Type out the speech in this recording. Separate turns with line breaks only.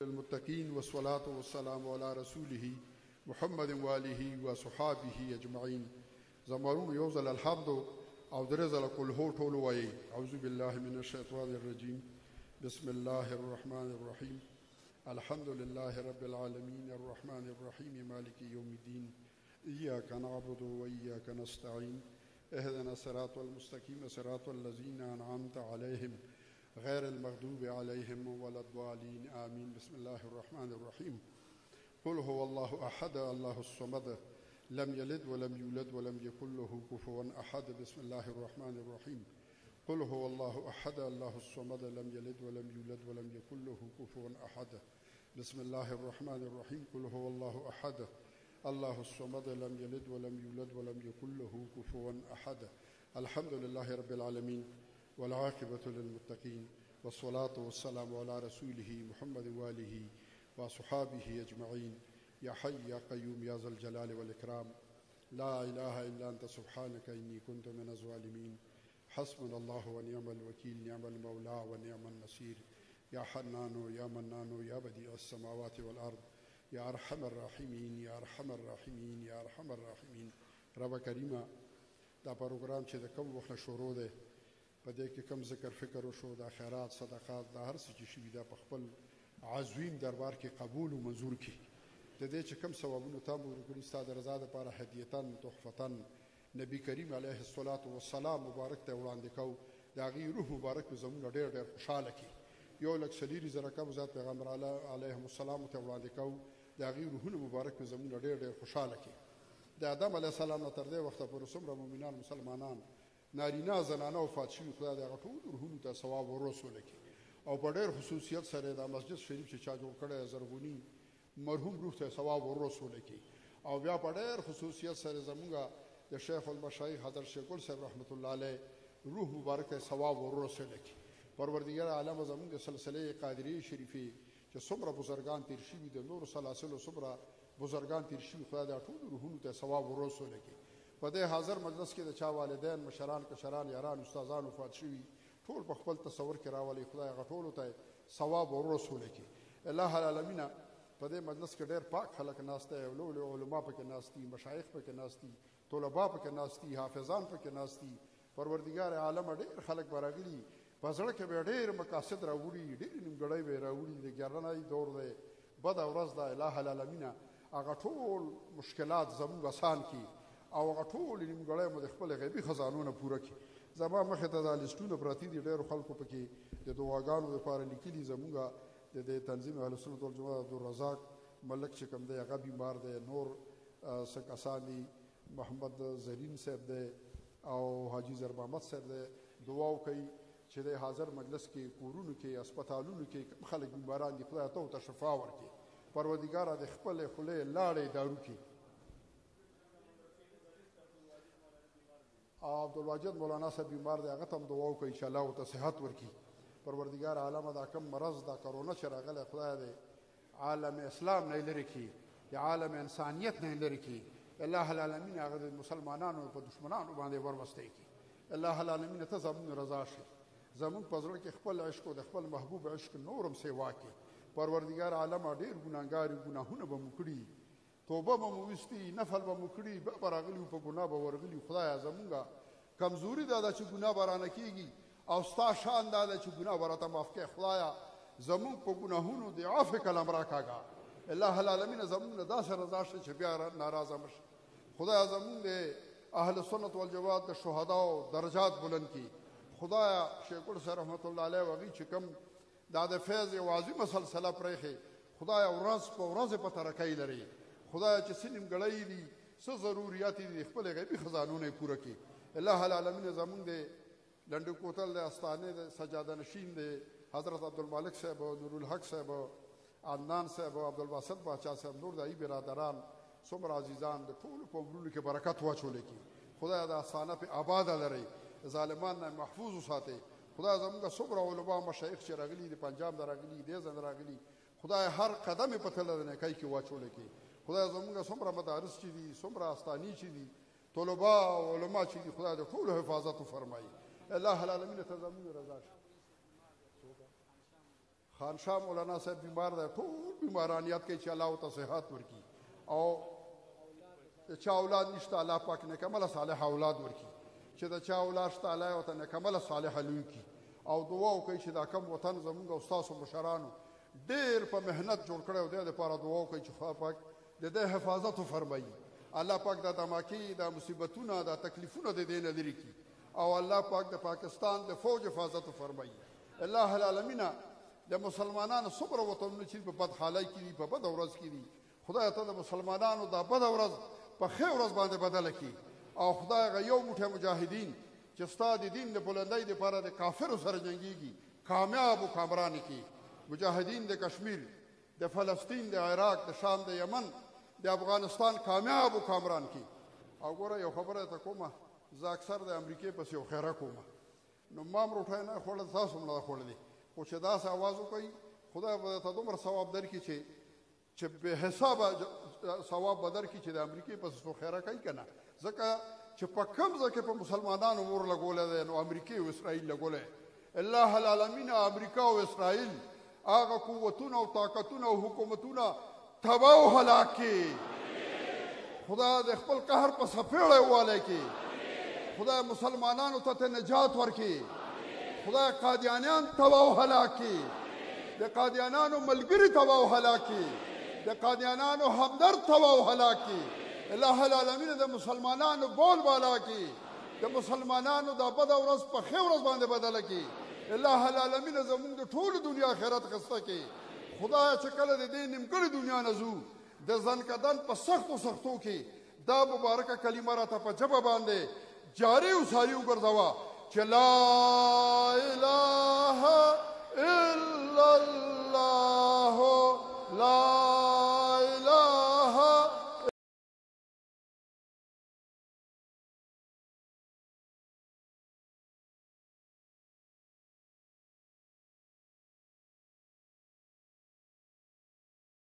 المتقين والصلاة والسلام على رسوله محمد وآله وصحابه أجمعين. زمرون يوزل الحمد أو درزل كل هو طول وي. أعوذ بالله من الشيطان الرجيم. بسم الله الرحمن الرحيم. الحمد لله رب العالمين الرحمن الرحيم مالك يوم الدين. إياك نعبد وإياك نستعين. اهدنا الصراط المستقيم صراط الذين أنعمت عليهم غير المغضوب عليهم ولا الضالين آمين. بسم الله الرحمن الرحيم. قل هو الله أحد الله الصمد لم يلد ولم يولد ولم يكن له كفوا أحد. بسم الله الرحمن الرحيم. قل هو الله أحد الله الصمد لم يلد ولم يولد ولم يكن له كفوا أحد. بسم الله الرحمن الرحيم. قل هو الله أحد الله الصمد لم يلد ولم يولد ولم يكن له كفوا أحد. الحمد لله رب العالمين والعاقبة للمتقين والصلاة والسلام على رسوله محمد وآله وصحابه أجمعين. يا حي يا قيوم يا ذا الجلال والإكرام لا إله إلا أنت سبحانك إني كنت من الظالمين. حسبنا الله ونعم الوكيل نعم المولى ونعم النصير. يا حنان يا منان يا بديع السماوات والأرض يا أرحم الراحمين يا أرحم الراحمين يا أرحم الراحمين. رب کریمه دا پروګرام چې د کوم وخت شروع دی په دې کې کم ذکر فکر وشو د خیرات صدقات د هر څه چې شوي دا په خپل عظیم دربار کې قبول او منظور کړي. د دې چې کم ثوابونه تا مو ورکړي ستا د رضا دپاره هدیتن تحفتن نبي کریم علیه الصلاة والسلام مبارک ته وړاندې کوو. د هغې روح مبارک به زموږ ډېر ډېر خوشحاله کړي. 1,40,000 کم ذات پیغمبر علیهم السلام ته وړاندې کوو. د هغې روحونه مبارک به زموږ ډېر ډېر خوشحاله کړي. د آدم علیه السلام نه تر دې وخته پورې څومره مؤمنان مسلمانان نارینه زنانه وفات شوي خدای د هغه ټولو روحونو ته ثواب ورسوله کړي او په ډېر خصوصیت سره د مسجد شریف چې چا جوړ کړی زرغوني مرحوم روح ته ثواب ورسوله کړي او بیا په ډېر خصوصیت سره زموږ د شیخ المشایخ حضرت شیخ ګل صاحب رحمت الله علیه روح مبارک ته ثواب ورسوله کړي. پروردګار عالم زموږ د سلسله قادریه شریفې چې څومره بزرګان تیر شوي د نورو سلاسلو څومره بزرګان تیر شوي خدای دا ټولو روحونو ته ثواب ورسوله کړي. په دې حاضر مجلس کې د چا والدین مشران کشران یاران استادان وفات شوي ټول په خپل تصور کې راولي خدای هغه ټولو ته ثواب ورسوله کړي. الله العالمین په دې مجلس کې ډېر پاک خلک ناست دي او علما پکې ناست دي مشایخ پکې ناست دي طلبا پکې ناست دي حافظان پکې ناست دي. پروردګار عالم ډېر خلک به راغلي په زړه کې به ډېر مقاصد راوړي ډېر نیمګړی به راوړي د ګرنای دور دی بده ورځ ده. الله العالمین هغه ټول مشکلات زموږ اسان کړي او هغه ټول نیمګړی مو د خپل غیبي خزانو نه پوره کړي. زما مخې ته دا لیسټونه پراته دي ډېرو خلکو پکې د دعاګانو دپاره لیکلي. زموږ د دې تنظیم اهل سنت والجماعت عبدالرزاق ملک چې کوم دی هغه بیمار دی نور څه کسان دي محمد زرین صاحب دی او حاجي ضرب احمد صاحب دی. دعا وکړئ چې د حاضر مجلس کې کورونو کې اسپتالونو کې کوم خلک بیماران دي خدای ته شفا ورکړي. پروردګاره د خپل خولې لاړې دارو کړي. عبدالواجد مولانا صاحب بیمار دی هغه ته هم دعا وکړئ چې الله ورته صحت ورکړي. پروردګار عالمه دا کم مرض دا کرونا چې راغلی خدای د عالم اسلام نه یې لرې کړي د عالم انسانیت نه یې لرې کړي. الله العالمین هغه د مسلمانانو په دشمنانو باندې وروستی کړي. الله العالمین ته زموږ رضا شي زموږ په زړه کې خپل عشق او د خپل محبوب عشق نور هم سیوا کړي. پروردګار عالمه ډېر ګناهګار ګناهونه به مو کړي توبه به مو وستي نفل به مو کړي بیا به راغلي په ګناه به ورغلي. خدایه زموږ کمزوري دا ده چې ګناه به رانه کېږي او ستا شان دا ده چې ګناه به راته معاف کړې. خدایه زموږ په ګناهونو د عفو کلام راکاږه. الله العالمین زموږ نه داسې رضا شي چې بیا ناراضه مه شي. خدایه زموږ د اهل سنت والجماعت د شهداو درجات بلند کړي. خدایه شیخ ګل صاحب رحمت الله علیه هغوی چې کوم دا د فیض یو عظیمه سلسله پرېښې خدایه ورځ په ورځې په ترقۍ لري. خدایه چې څه نیمګړی دي څه ضروریات دي د خپل غیبي خزانو نه یې پوره کړي. الله العالمین زموږ د لنډو کوتل د استانې د سجاده نشین د حضرت عبدالمالک صاحب او نورالحق صاحب او عدنان صاحب او عبدالباسط باچا صاحب نور د ای برادران څومره عزیزان د ټولو په عمرونو کې برکت واچولی کړي. خدایه د استانه پې آباده لرئ ظالمان نه محفوظ وساتئ. خدای زموږ څومره علما مشایخ چې راغلي د پنجاب نه راغلي دې ځای نه راغلي خدای هر قدم یې په تله د نیکۍ کې واچولی کړي. خدای زموږ څومره مدارس چې دي څومره استاني چې دي طلبا او علما چې دي خدای د ټولو حفاظت وفرمایي. الله العالمین ته زموږ رضا شي. خانشاه مولانا صاحب بیمار دی ټول بیماران یاد کوي چې الله ورته صحت ورکړي او چا اولاد نشته الله پاک نکمله صالح اولاد ورکړي چې د چا اولاد شته الله ورته نکمله صالحه لوی کړي او دعا وکړئ چې دا کم وطن زمونږ او ستاسو مشرانو ډېر په محنت جوړ کړی او دې دپاره دعا وکړئ چې خدای پاک د دې حفاظت وفرمایي الله پاک دا دماکې دا مصیبتونه دا تکلیفونه د دې نه لرې کړي او الله پاک د پاکستان د فوج حفاظت وفرمایي الله العالمینه د مسلمانانو څومره وطنونه چې په بدحالۍ کې دي په بده ورځ کې دي خدای ته د مسلمانانو دا بده ورځ په ښې ورځ باندې بدله کړي او خدای هغه یو موټی مجاهدین چې ستا د دین د بلندۍ دپاره د کافرو سره جنګېږي کامیاب و کامران کړي مجاهدین د کشمیر د فلسطین د عراق د شام د یمن د افغانستان کامیاب و کامران کړي او ګوره یو خبره ته کومه زه اکثر د امریکې پسې یو خیره کومه نو ما هم روټۍ نه خوړل تاسو هم نه خوړلې خو چې داسې اواز وکړئ خدای به درته دومره ثواب درکړي چې بې حسابه ثواب به درکړي چې د امریکې پسې څو خیره کوي که نه ځکه چې په کوم ځای کې په مسلمانانو مور لګولی دی نو امریکې او اسرائیل لګولی الله العالمین امریکا او اسرائیل هغه قوتونه او طاقتونه او حکومتونه تباه او هلاک کړي خدای د خپل قهر په څپېړه ووالی کړي خدای مسلمانانو ته نجات ورکړي خدای قادیانیان تباه او هلاک کړي د قادیانانو ملګري تباه او هلاک کړي د قادیانانو همدرد تباه او هلاک کړي الله العالمین د مسلمانانو بول بالا کړي د مسلمانانو دا بده ورځ په ښې ورځ باندې بدله کړي الله العالمین زموږ د ټولو دنیا آخرت ښایسته کړي خدایه چې کله د دې نیمګړې دنیا نه ځو د ځنکدن په سختو سختو کې دا مبارکه کلمه راته په ژبه باندې جاري او ساري وګرځوه چې لا اله الا الله